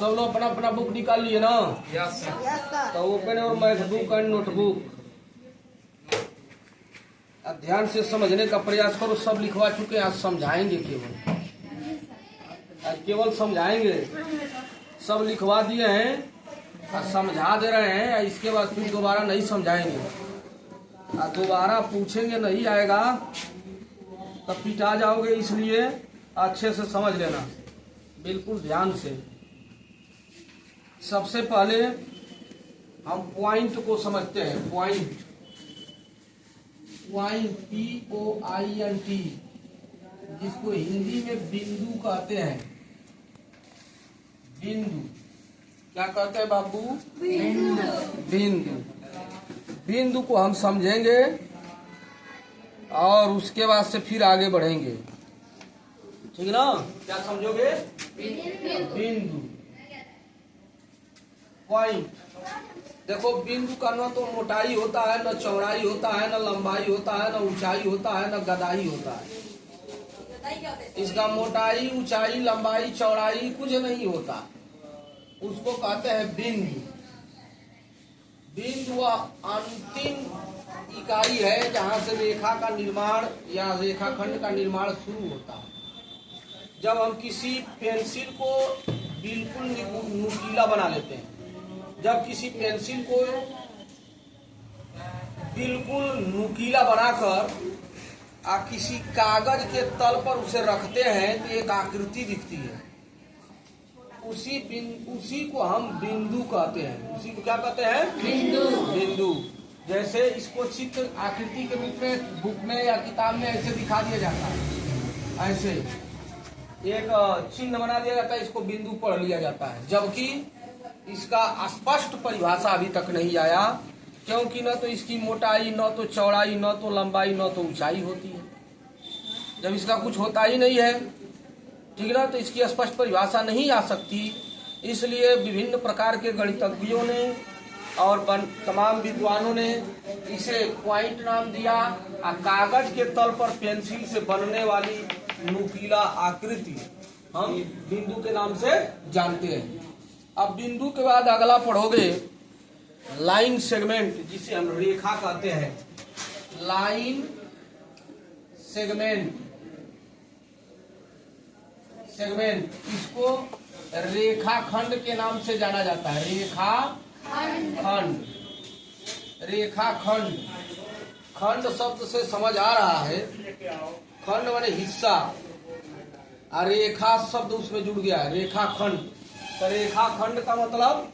सब लोग अपना अपना बुक निकाल लिए ना? Yes sir. तो ओपन और मैथ बुक एंड नोटबुक। ध्यान से समझने का प्रयास करो। सब लिखवा चुके हैं, आज समझाएंगे केवल, आज केवल समझाएंगे। सब लिखवा दिए हैं और समझा दे रहे हैं। इसके बाद फिर दोबारा नहीं समझाएंगे और दोबारा पूछेंगे नहीं आएगा तब पिटा जाओगे। इसलिए अच्छे से समझ लेना, बिल्कुल ध्यान से। सबसे पहले हम पॉइंट को समझते हैं। पॉइंट, POINT, जिसको हिंदी में बिंदु कहते हैं। बिंदु क्या कहते हैं बाबू? बिंदु। बिंदु को हम समझेंगे और उसके बाद से फिर आगे बढ़ेंगे, ठीक ना? क्या समझोगे? बिंदु। पॉइंट, देखो बिंदु का न तो मोटाई होता है, न चौड़ाई होता है, न लंबाई होता है, न ऊंचाई होता है, न गहराई होता है। इसका मोटाई, ऊंचाई, लंबाई, चौड़ाई कुछ नहीं होता। उसको कहते हैं बिंदु। बिंदु वह अंतिम इकाई है जहां से रेखा का निर्माण या रेखाखंड का निर्माण शुरू होता है। जब हम किसी पेंसिल को बिल्कुल नुकीला बना लेते हैं, जब किसी पेंसिल को बिल्कुल नुकीला बनाकर किसी कागज के तल पर उसे रखते हैं तो एक आकृति दिखती है। उसी को हम बिंदु कहते हैं। उसी को क्या कहते हैं? बिंदु। बिंदु। जैसे इसको चित्र आकृति के रूप में बुक में या किताब में ऐसे दिखा दिया जाता है, ऐसे एक चिन्ह बना दिया जाता है, इसको बिंदु पढ़ लिया जाता है। जबकि इसका स्पष्ट परिभाषा अभी तक नहीं आया, क्योंकि न तो इसकी मोटाई, न तो चौड़ाई, न तो लंबाई, न तो ऊंचाई होती है। जब इसका कुछ होता ही नहीं है, ठीक ना, तो इसकी स्पष्ट परिभाषा नहीं आ सकती। इसलिए विभिन्न प्रकार के गणितज्ञों ने और तमाम विद्वानों ने इसे पॉइंट नाम दिया। कागज के तल पर पेंसिल से बनने वाली नुकीला आकृति हम बिंदु के नाम से जानते हैं। अब बिंदु के बाद अगला पढ़ोगे लाइन सेगमेंट, जिसे हम रेखा कहते हैं। लाइन सेगमेंट, इसको रेखाखंड के नाम से जाना जाता है। रेखाखंड, खंड शब्द से समझ आ रहा है, खंड माने हिस्सा, और रेखा शब्द उसमें जुड़ गया है, रेखाखंड। तो रेखाखंड का मतलब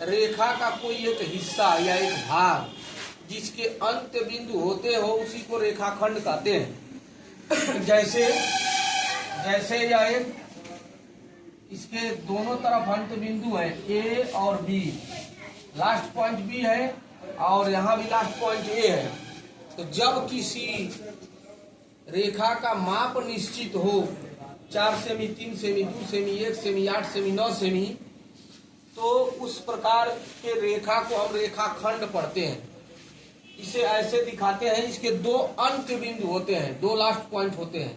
रेखा का कोई एक हिस्सा या एक भाग जिसके अंत बिंदु होते हो, उसी को रेखाखंड कहते हैं। जैसे यह एक, इसके दोनों तरफ अंत बिंदु है, A और B, लास्ट पॉइंट B है और यहाँ भी लास्ट पॉइंट A है। तो जब किसी रेखा का माप निश्चित हो, 4 semi, 3 semi, 2 semi, 1 semi, 8 semi, 9 semi, तो उस प्रकार के रेखा को हम रेखाखंड पढ़ते हैं। इसे ऐसे दिखाते हैं, इसके 2 अंत बिंदु होते हैं, 2 लास्ट पॉइंट होते हैं,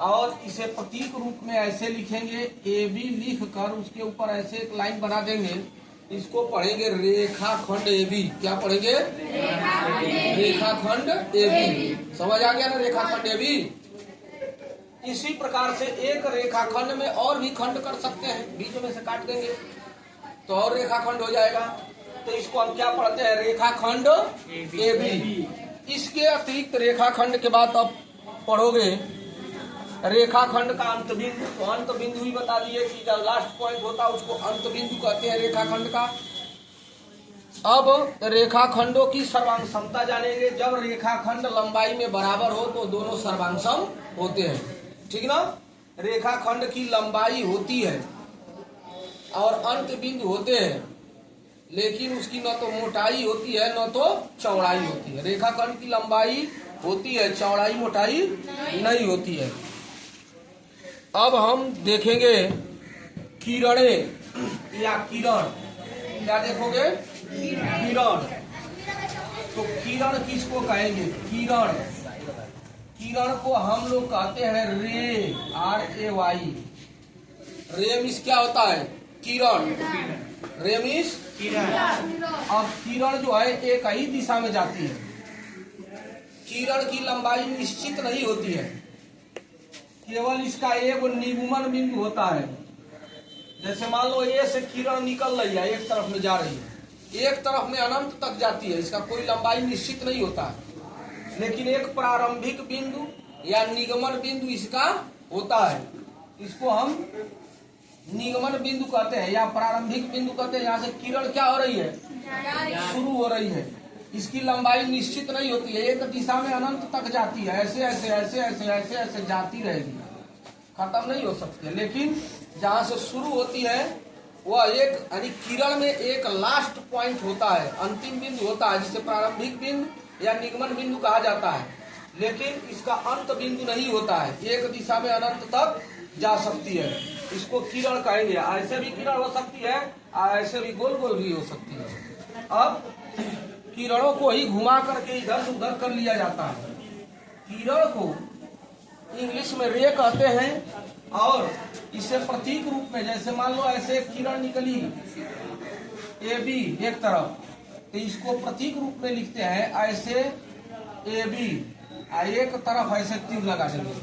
और इसे प्रतीक रूप में ऐसे लिखेंगे। AB लिख कर उसके ऊपर ऐसे एक लाइन बना देंगे, इसको पढ़ेंगे रेखाखंड AB। क्या पढ़ेंगे? रेखाखंड AB। समझ आ गया ना? रेखाखंड AB। इसी प्रकार से एक रेखाखंड में और भी खंड कर सकते हैं, बीच में से काट देंगे तो और रेखाखंड हो जाएगा। तो इसको हम क्या पढ़ते हैं? रेखाखंड AB। इसके अतिरिक्त रेखाखंड के बाद अब पढ़ोगे रेखाखंड का अंत बिंदु। तो अंत बिंदु ही बता दिए कि जब लास्ट पॉइंट होता है उसको अंत बिंदु कहते हैं रेखाखंड का। अब रेखाखंडों की सर्वांग समता जानेंगे। जब रेखाखंड लंबाई में बराबर हो तो दोनों सर्वांगसम होते हैं, ठीक ना? रेखाखंड की लंबाई होती है और अंत बिंदु होते हैं, लेकिन उसकी न तो मोटाई होती है न तो चौड़ाई होती है। रेखाखंड की लंबाई होती है, चौड़ाई मोटाई नहीं होती है। अब हम देखेंगे किरणें या किरण। क्या देखोगे? किरण। तो किरण किसको कहेंगे? किरण को हम लोग कहते हैं रे, RAY। रे मीन्स क्या होता है? किरण, रेमिस किरण। अब किरण जो है एक ही दिशा में जाती है। किरण की लंबाई निश्चित नहीं होती है, केवल इसका एक निगमन बिंदु होता है। जैसे मान लो ए से किरण निकल रही है, एक तरफ में जा रही है, एक तरफ में अनंत तक जाती है, इसका कोई लंबाई निश्चित नहीं होता है। लेकिन एक प्रारंभिक बिंदु या निगमन बिंदु इसका होता है। इसको हम निगमन बिंदु कहते हैं या प्रारंभिक बिंदु कहते हैं। यहाँ से किरण क्या हो रही है, शुरू हो रही है। इसकी लंबाई निश्चित नहीं होती है, एक दिशा में अनंत तक जाती है, ऐसे ऐसे ऐसे ऐसे ऐसे ऐसे जाती रहेगी, खत्म नहीं हो सकती है। लेकिन जहाँ से शुरू होती है वह एक, यानी किरण में एक लास्ट पॉइंट होता है, अंतिम बिंदु होता है, जिसे प्रारंभिक बिंदु या निगमन बिंदु कहा जाता है। लेकिन इसका अंत बिंदु नहीं होता है, एक दिशा में अनंत तक जा सकती है, इसको किरण कहेंगे। ऐसे भी किरण हो सकती है, ऐसे भी गोल गोल भी हो सकती है। अब किरणों को ही घुमा करके इधर से उधर कर लिया जाता है। किरण को इंग्लिश में रे कहते हैं, और इसे प्रतीक रूप में, जैसे मान लो ऐसे एक किरण निकली ए बी एक तरफ, तो इसको प्रतीक रूप में लिखते हैं ऐसे ए बी, एक तरफ ऐसे तीर लगा देंगे।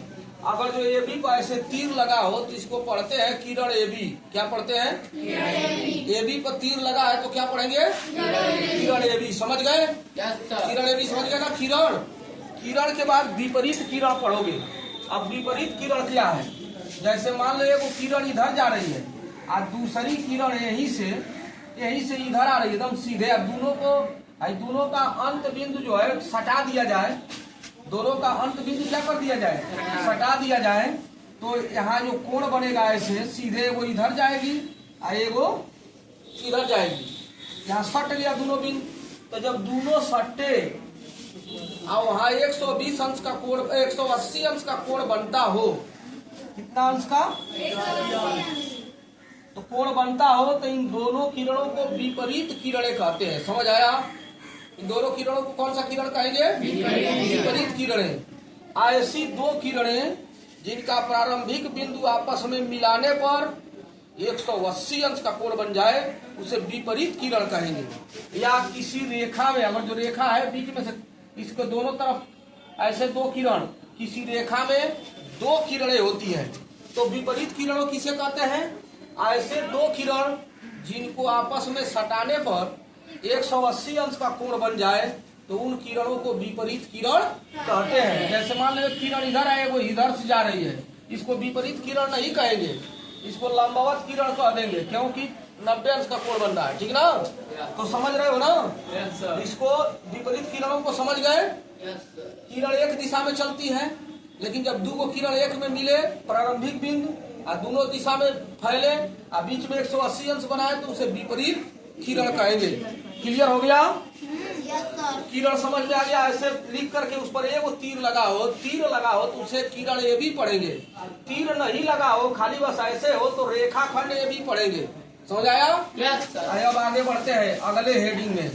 अगर जो ए बी को ऐसे तीर लगा हो तो इसको पढ़ते हैं किरण ए बी। क्या पढ़ते हैं, ए बी पर तीर लगा है तो क्या पढ़ेंगे, किरण ए बी। समझ गए, किरण ए बी समझ गए ना। किरण, किरण के बाद विपरीत किरण पढ़ोगे। अब विपरीत किरण क्या है, जैसे मान लो एक किरण इधर जा रही है और दूसरी किरण यहीं से इधर आ रही है, एकदम सीधे। अब दोनों का अंत बिंदु जो है सटा दिया जाए, दोनों का अंत बिंदु क्या कर दिया जाए, सटा दिया जाए, तो यहाँ जो कोण बनेगा ऐसे सीधे, वो इधर जाएगी और एगो इधर जाएगी। यहाँ सट गया दोनों बिंदु, तो जब दोनों सटे और वहाँ 120 अंश का कोण, 180 अंश का कोण बनता हो, कितना अंश का, तो कोण बनता हो, तो इन दोनों किरणों को विपरीत किरणें कहते हैं। समझ आया, इन दोनों किरणों को कौन सा किरण कहेंगे, विपरीत किरणें। ऐसी दो किरणें जिनका प्रारंभिक बिंदु आपस में मिलाने पर 180 अंश का कोण बन जाए, उसे विपरीत किरण कहेंगे। या किसी रेखा में, अगर जो रेखा है बीच में से, इसके दोनों तरफ ऐसे दो किरण, किसी रेखा में दो किरणें होती है, तो विपरीत किरणों किसे कहते हैं, ऐसे दो किरण जिनको आपस में सटाने पर 180 अंश का कोण बन जाए, तो उन किरणों को विपरीत किरण कहते हैं। जैसे मान लो किरण इधर है, वो इधर से जा रही है, इसको विपरीत किरण नहीं कहेंगे, इसको लंबवत किरण कह देंगे, क्योंकि 90 अंश का कोण बन रहा है। ठीक ना, तो समझ रहे हो ना। इसको विपरीत किरणों को समझ गए। किरण एक दिशा में चलती है, लेकिन जब दो किरण एक में मिले, प्रारंभिक बिंदु, और दोनों दिशा में फैले और बीच में 180 अंश बनाए, तो उसे विपरीत किरण कहेंगे। क्लियर हो गया, किरण समझ में आ गया। ऐसे लिख करके उस पर एक तीर लगा हो, तो उसे किरण ए भी पढ़ेंगे। तीर नहीं लगा हो, खाली बस ऐसे हो, तो रेखाखंड ए भी पढ़ेंगे। समझ आया। अब आगे बढ़ते हैं अगले हेडिंग में।